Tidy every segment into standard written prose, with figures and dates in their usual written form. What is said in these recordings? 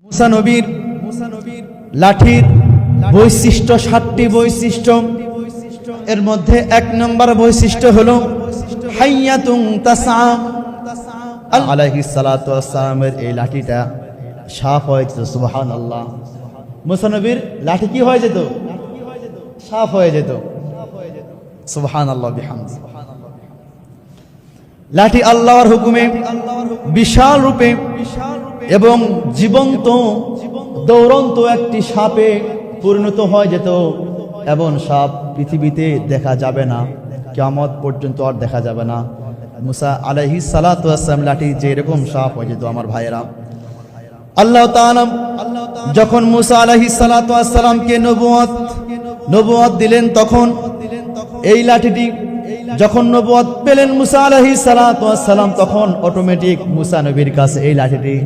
মুসা নবীর লাঠির বৈশিষ্ট্য ৭টি বৈশিষ্ট্য। এর মধ্যে ১ নম্বর বৈশিষ্ট্য হলো হাইয়াতুন তাসআ। আলাইহিস সালাতু ওয়াস সালামের এই লাঠিটা সাপ হয়ে যেত। সুবহানাল্লাহ। মুসা নবীর লাঠি কি হয়ে যেত? সাপ হয়ে যেত। সুবহানাল্লাহ বিহামদি। লাঠি আল্লাহর হুকুমে বিশাল রূপে এবং জীবন্ত দৌড়ন্ত একটি সাপে পরিণত হয়ে যেত এবং সাপ পৃথিবীতে দেখা যাবে না, কিয়ামত পর্যন্ত আর দেখা যাবে না। মুসা আলাইহিস সালাতু ওয়াস সালাম লাঠি যে এরকম সাপ হয়ে যেত। আমার ভাইয়েরা, আল্লাহ তাআলা যখন মুসা আলাইহিস সালাতু ওয়াস সালামকে নবুয়ত দিলেন, তখন এই লাঠিটি যখন নবুয়ত পেলেন মুসা আলাইহিস সালাতু ওয়াস সালাম, তখন অটোমেটিক মুসা নবীর কাছে এই লাঠিটি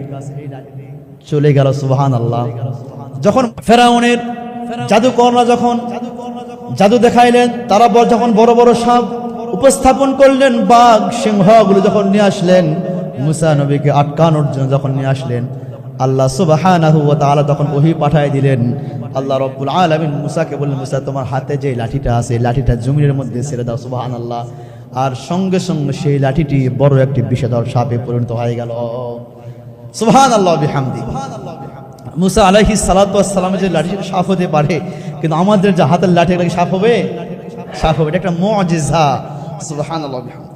চলে গেল। সুবহানাল্লাহ। যখন ফেরাউনের জাদুকররা যখন জাদু দেখাইলেন, তারা যখন বড় বড় সাপ উপস্থাপন করলেন, বাঘ সিংহগুলো যখন নিয়ে আসলেন, মুসা নবীকে আটকানোর জন্য যখন নিয়ে আসলেন, আল্লাহ সুবহানাহু ওয়া তাআলা তখন ওহী পাঠিয়ে দিলেন। আল্লাহ রাব্বুল আলামিন মুসাকে বললেন, মুসা তোমার হাতে যে লাঠিটা আছে এই লাঠিটা জমিনের মধ্যে ছেড়ে দাও। সুবহানাল্লাহ। আর সঙ্গে সঙ্গে সেই লাঠিটি বড় একটি বিষধর সাপে পরিণত হয়ে গেল। সুবহানাল্লাহ বিহামদি। মুসা আলাইহিস সালাতু ওয়াস সালামের যে লাঠি সাপ হতে পারে, কিন্তু আমাদের যে হাতের লাঠি সাপ হবে? সাপ হবে। এটা একটা মুআজিজা। সুবহানাল্লাহ বিহামদি।